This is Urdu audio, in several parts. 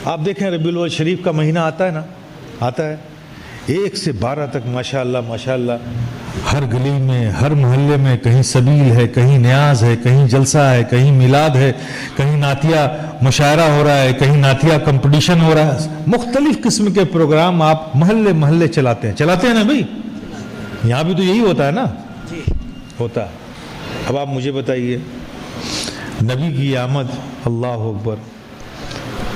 آپ دیکھیں ربیع الاول شریف کا مہینہ آتا ہے نا، آتا ہے 1 سے 12 تک ماشاءاللہ ماشاءاللہ، ہر گلی میں ہر محلے میں کہیں سبیل ہے، کہیں نیاز ہے، کہیں جلسہ ہے، کہیں میلاد ہے، کہیں نعتیہ مشاعرہ ہو رہا ہے، کہیں نعتیہ کمپٹیشن ہو رہا ہے، مختلف قسم کے پروگرام آپ محلے محلے چلاتے ہیں نا بھائی، یہاں بھی تو یہی ہوتا ہے نا، ہوتا ہے۔ اب آپ مجھے بتائیے نبی کی آمد، اللہ اکبر،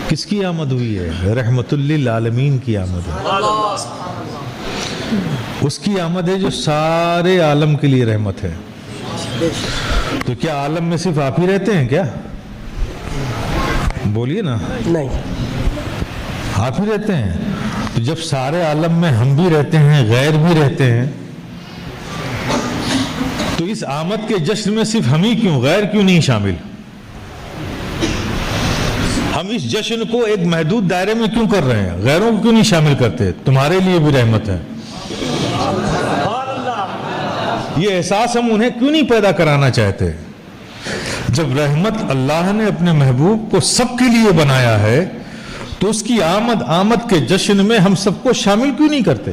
کس کی آمد ہوئی ہے؟ رحمت للعالمین کی آمد ہے، اس کی آمد ہے جو سارے عالم کے لیے رحمت ہے۔ تو کیا عالم میں صرف آپ ہی رہتے ہیں کیا؟ بولیے نا، نہیں، آپ ہی رہتے ہیں۔ تو جب سارے عالم میں ہم بھی رہتے ہیں، غیر بھی رہتے ہیں، تو اس آمد کے جشن میں صرف ہم ہی کیوں، غیر کیوں نہیں شامل؟ ہم اس جشن کو ایک محدود دائرے میں کیوں کر رہے ہیں؟ غیروں کو کیوں نہیں شامل کرتے؟ تمہارے لیے بھی رحمت ہے۔ یہ احساس ہم انہیں کیوں نہیں پیدا کرانا چاہتے؟ جب رحمت اللہ نے اپنے محبوب کو سب کے لیے بنایا ہے تو اس کی آمد کے جشن میں ہم سب کو شامل کیوں نہیں کرتے؟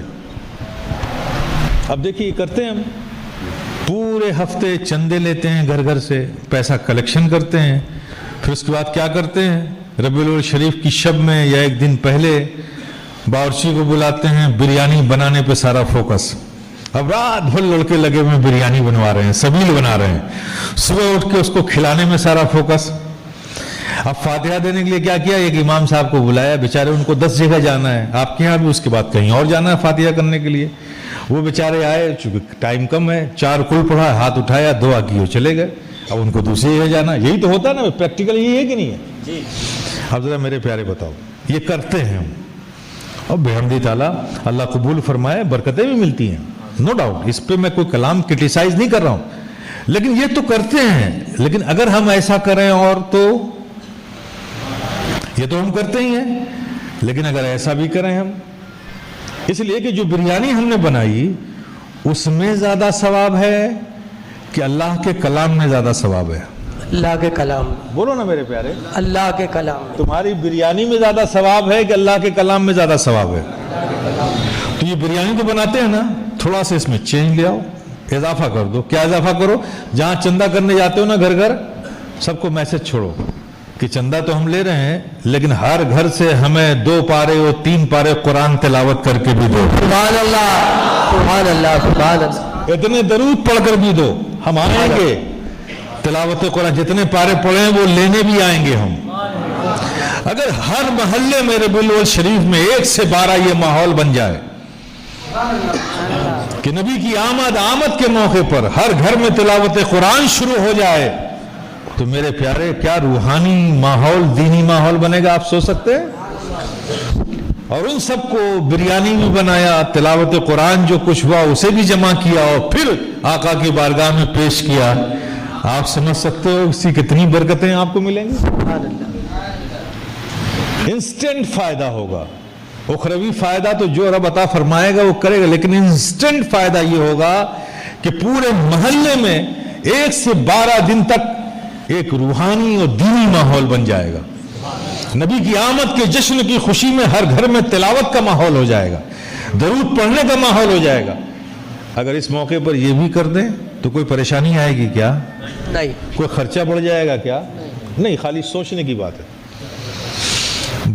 اب دیکھیے کرتے ہیں ہم، پورے ہفتے چندے لیتے ہیں گھر گھر سے، پیسہ کلیکشن کرتے ہیں، پھر اس کے بعد کیا کرتے ہیں؟ ربیع الاول شریف کی شب میں یا ایک دن پہلے باورچی کو بلاتے ہیں، بریانی بنانے پہ سارا فوکس۔ اب رات بھر لڑکے لگے ہوئے بریانی بنوا رہے ہیں، سبیل بنا رہے ہیں، صبح اٹھ کے اس کو کھلانے میں سارا فوکس۔ اب فاتحہ دینے کے لیے کیا کیا؟ ایک امام صاحب کو بلایا، بیچارے ان کو 10 جگہ جانا ہے، آپ کے یہاں بھی اس کے بعد کہیں اور جانا ہے فاتحہ کرنے کے لیے۔ وہ بیچارے آئے، چونکہ ٹائم کم ہے، 4 کل پڑھا، ہاتھ اٹھایا، دعا کی، وہ چلے گئے۔ اب ان کو دوسری جگہ جانا، یہی تو ہوتا ہے نا، پریکٹیکل یہی ہے کہ نہیں ہے؟ اب ذرا میرے پیارے بتاؤ، یہ کرتے ہیں ہم، اور بحمدِ تعالیٰ اللہ قبول فرمائے، برکتیں بھی ملتی ہیں، نو ڈاؤٹ، اس پہ میں کوئی کلام کرٹیسائز نہیں کر رہا ہوں، لیکن یہ تو کرتے ہیں۔ لیکن اگر ہم ایسا کریں اور تو یہ تو ہم کرتے ہی ہیں، لیکن اگر ایسا بھی کریں ہم، اس لیے کہ جو بریانی ہم نے بنائی اس میں زیادہ ثواب ہے کہ اللہ کے کلام میں زیادہ ثواب ہے؟ اللہ کے کلام، بولو نا میرے پیارے، اللہ کے کلام، تمہاری بریانی میں زیادہ ثواب ہے کہ اللہ کے کلام میں زیادہ ثواب ہے؟ تو یہ بریانی تو بناتے ہیں نا، تھوڑا سا اس میں چینج لے آؤ، اضافہ کر دو۔ کیا اضافہ کرو؟ جہاں چندہ کرنے جاتے ہو نا گھر گھر، سب کو میسج چھوڑو کہ چندہ تو ہم لے رہے ہیں، لیکن ہر گھر سے ہمیں 2 پارے اور 3 پارے قرآن تلاوت کر کے بھی دو۔ سبحان اللہ، سبحان اللہ، سبحان اللہ، اتنے درود پڑھ کر بھی دو، ہم آئیں گے تلاوت قرآن، جتنے پارے پڑھے ہیں وہ لینے بھی آئیں گے ہم۔ اگر ہر محلے میں ربیع الاول شریف میں 1 سے 12 یہ ماحول بن جائے کہ نبی کی آمد کے موقع پر ہر گھر میں تلاوت قرآن شروع ہو جائے، تو میرے پیارے کیا روحانی ماحول، دینی ماحول بنے گا، آپ سوچ سکتے ہیں؟ اور ان سب کو بریانی بھی بنایا، تلاوت قرآن جو کچھ ہوا اسے بھی جمع کیا اور پھر آقا کی بارگاہ میں پیش کیا، آپ سمجھ سکتے ہو اس کی کتنی برکتیں آپ کو ملیں گی؟ انسٹنٹ فائدہ ہوگا، اخروی فائدہ تو جو رب عطا فرمائے گا وہ کرے گا، لیکن انسٹنٹ فائدہ یہ ہوگا کہ پورے محلے میں 1 سے 12 دن تک ایک روحانی اور دینی ماحول بن جائے گا۔ نبی کی آمد کے جشن کی خوشی میں ہر گھر میں تلاوت کا ماحول ہو جائے گا، درود پڑھنے کا ماحول ہو جائے گا۔ اگر اس موقع پر یہ بھی کر دیں تو کوئی پریشانی آئے گی کیا؟ نہیں، کوئی خرچہ بڑھ جائے گا کیا؟ نہیں، خالی سوچنے کی بات ہے۔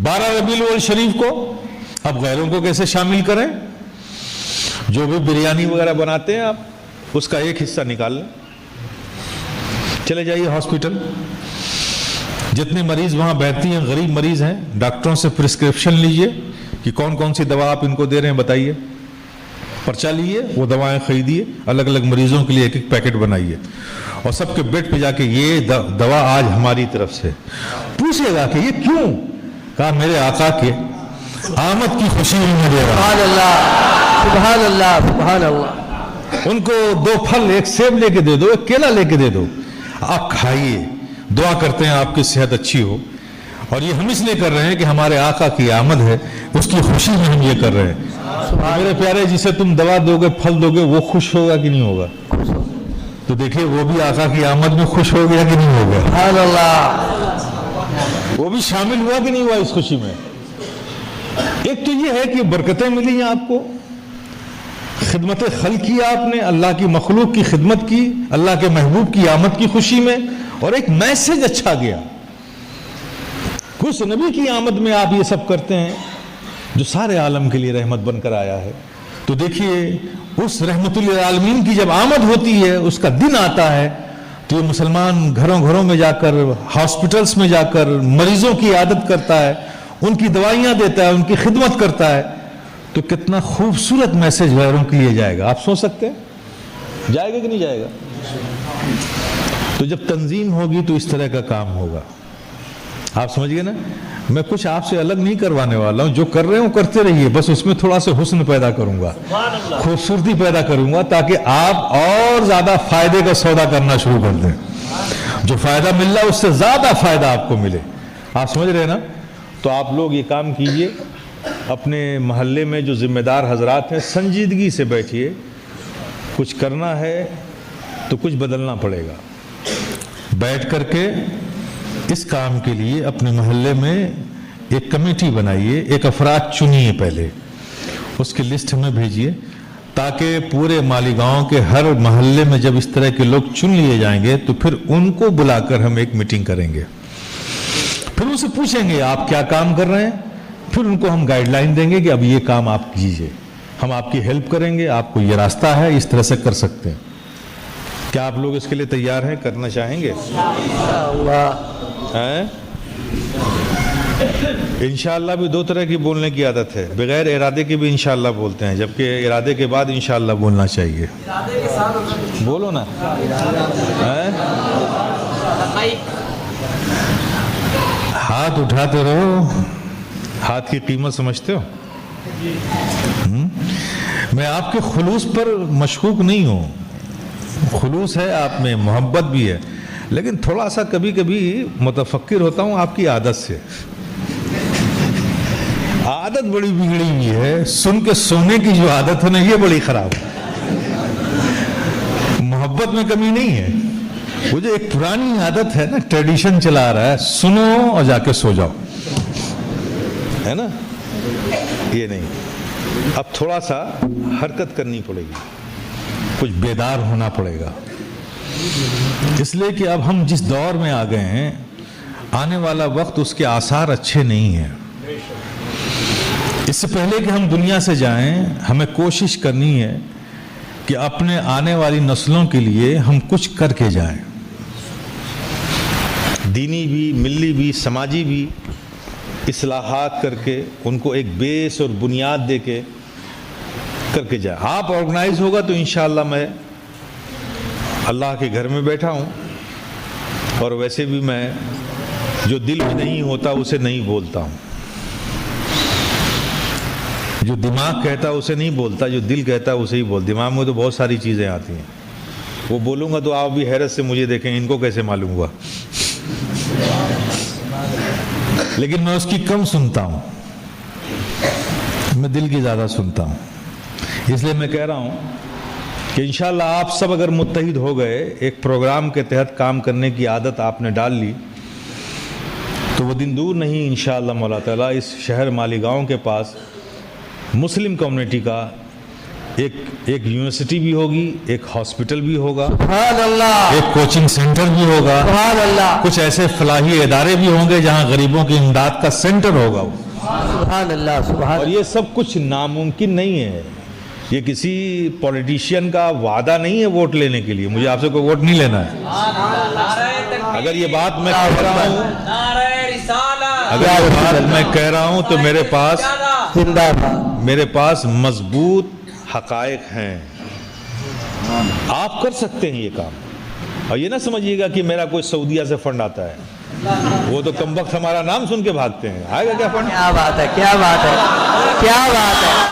12 ربیع الاول شریف کو اب غیروں کو کیسے شامل کریں؟ جو بھی بریانی وغیرہ بناتے ہیں آپ اس کا ایک حصہ نکال لیں، چلے جائیے ہاسپٹل، جتنے مریض وہاں بیٹھتی ہیں غریب مریض ہیں، ڈاکٹروں سے پرسکرپشن لیجئے کہ کون کون سی دوا آپ ان کو دے رہے ہیں بتائیے، پرچہ لیے، وہ دوائیں خریدیے، الگ الگ مریضوں کے لیے 1 پیکٹ بنائیے، اور سب کے بیڈ پہ جا کے یہ دوا آج ہماری طرف سے، پوچھے گا کہ یہ کیوں؟ کہا میرے آقا کے آمد کی خوشی میں دے رہا۔ سبحان اللہ، سبحان اللہ، سبحان اللہ۔ ان کو 2 پھل، 1 سیب لے کے دے دو، 1 کیلا لے کے دے دو، آپ کھائیے، دعا کرتے ہیں آپ کی صحت اچھی ہو۔ اور یہ ہم اس لیے کر رہے ہیں کہ ہمارے آقا کی آمد ہے، اس کی خوشی میں ہم یہ کر رہے ہیں۔ میرے پیارے، جسے تم دوا دو گے، پھل دو گے، وہ خوش ہوگا کہ نہیں ہوگا؟ تو دیکھیں وہ بھی آقا کی آمد میں خوش ہو گیا کہ نہیں ہو گیا؟ سبحان اللہ، وہ بھی شامل ہوا کہ نہیں ہوا اس خوشی میں؟ ایک تو یہ ہے کہ برکتیں ملی ہیں آپ کو، خدمت خلق کی آپ نے، اللہ کی مخلوق کی خدمت کی، اللہ کے محبوب کی آمد کی خوشی میں، اور ایک میسج اچھا گیا. کس نبی کی آمد میں آپ یہ سب کرتے ہیں جو سارے عالم کے لیے رحمت بن کر آیا ہے. تو دیکھیے اس رحمت للعالمین کی جب آمد ہوتی ہے، اس کا دن آتا ہے، تو یہ مسلمان گھروں گھروں میں جا کر، ہاسپٹلس میں جا کر مریضوں کی عیادت کرتا ہے، ان کی دوائیاں دیتا ہے، ان کی خدمت کرتا ہے. تو کتنا خوبصورت میسج غیروں کے لیے جائے گا. آپ سوچ سکتے ہیں جائے گا کہ نہیں جائے گا؟ تو جب تنظیم ہوگی تو اس طرح کا کام ہوگا. آپ سمجھ گئے نا؟ میں کچھ آپ سے الگ نہیں کروانے والا ہوں، جو کر رہے ہوں کرتے رہیے، بس اس میں تھوڑا سا حسن پیدا کروں گا، خوبصورتی پیدا کروں گا، تاکہ آپ اور زیادہ فائدے کا سودا کرنا شروع کر دیں. جو فائدہ مل رہا ہے اس سے زیادہ فائدہ آپ کو ملے. آپ سمجھ رہے ہیں نا؟ تو آپ لوگ یہ کام کیجئے، اپنے محلے میں جو ذمہ دار حضرات ہیں سنجیدگی سے بیٹھیے. کچھ کرنا ہے تو کچھ بدلنا پڑے گا. بیٹھ کر کے اس کام کے لیے اپنے محلے میں ایک کمیٹی بنائیے، ایک افراد چنیے، پہلے اس کی لسٹ ہمیں بھیجیے، تاکہ پورے مالیگاؤں کے ہر محلے میں جب اس طرح کے لوگ چن لیے جائیں گے تو پھر ان کو بلا کر ہم ایک میٹنگ کریں گے. پھر ان سے پوچھیں گے آپ کیا کام کر رہے ہیں، پھر ان کو ہم گائیڈ لائن دیں گے کہ اب یہ کام آپ کیجئے، ہم آپ کی ہیلپ کریں گے، آپ کو یہ راستہ ہے، اس طرح سے کر سکتے ہیں. کیا آپ لوگ اس کے لیے تیار ہیں؟ کرنا چاہیں گے؟ انشاءاللہ بھی دو طرح کی بولنے کی عادت ہے. بغیر ارادے کے بھی انشاءاللہ بولتے ہیں، جبکہ ارادے کے بعد انشاءاللہ بولنا چاہیے. بولو نا. ہاتھ اٹھاتے رہو. ہاتھ کی قیمت سمجھتے ہو؟ میں آپ کے خلوص پر مشکوک نہیں ہوں، خلوص ہے آپ میں، محبت بھی ہے، لیکن تھوڑا سا کبھی کبھی متفکر ہوتا ہوں آپ کی عادت سے. عادت بڑی بگڑی ہوئی ہے، سن کے سونے کی جو عادت ہے نا، یہ بڑی خراب ہے. محبت میں کمی نہیں ہے، وہ جو ایک پرانی عادت ہے نا، ٹریڈیشن چلا رہا ہے، سنو اور جا کے سو جاؤ، ہے نا؟ یہ نہیں. اب تھوڑا سا حرکت کرنی پڑے گی، کچھ بیدار ہونا پڑے گا. اس لیے کہ اب ہم جس دور میں آ گئے ہیں، آنے والا وقت اس کے آثار اچھے نہیں ہیں. اس سے پہلے کہ ہم دنیا سے جائیں، ہمیں کوشش کرنی ہے کہ اپنے آنے والی نسلوں کے لیے ہم کچھ کر کے جائیں، دینی بھی، ملی بھی، سماجی بھی اصلاحات کر کے ان کو ایک بیس اور بنیاد دے کے کر کے جائیں. آپ آرگنائز ہوگا تو انشاءاللہ میں اللہ کے گھر میں بیٹھا ہوں، اور ویسے بھی میں جو دل میں نہیں ہوتا اسے نہیں بولتا ہوں، جو دماغ کہتا اسے نہیں بولتا، جو دل کہتا اسے ہی بول. دماغ میں تو بہت ساری چیزیں آتی ہیں، وہ بولوں گا تو آپ بھی حیرت سے مجھے دیکھیں ان کو کیسے معلوم ہوا، لیکن میں اس کی کم سنتا ہوں، میں دل کی زیادہ سنتا ہوں. اس لیے میں کہہ رہا ہوں کہ انشاءاللہ آپ سب اگر متحد ہو گئے، ایک پروگرام کے تحت کام کرنے کی عادت آپ نے ڈال لی، تو وہ دن دور نہیں انشاءاللہ مولا تعالیٰ اس شہر مالیگاؤں کے پاس مسلم کمیونٹی کا ایک یونیورسٹی بھی ہوگی، ایک ہاسپٹل بھی ہوگا، سبحان اللہ، ایک کوچنگ سینٹر بھی ہوگا، سبحان اللہ، کچھ ایسے فلاحی ادارے بھی ہوں گے جہاں غریبوں کی امداد کا سینٹر ہوگا. سبحان اللہ، سبحان. اور یہ سب کچھ ناممکن نہیں ہے، یہ کسی پولیٹیشین کا وعدہ نہیں ہے ووٹ لینے کے لیے. مجھے آپ سے کوئی ووٹ نہیں لینا ہے. اگر یہ بات میں کہہ رہا ہوں، تو میرے پاس مضبوط حقائق ہیں. آپ کر سکتے ہیں یہ کام. اور یہ نہ سمجھیے گا کہ میرا کوئی سعودیہ سے فنڈ آتا ہے، وہ تو کم وقت ہمارا نام سن کے بھاگتے ہیں. آئے گا کیا فنڈ؟ کیا بات ہے، کیا بات ہے، کیا بات ہے.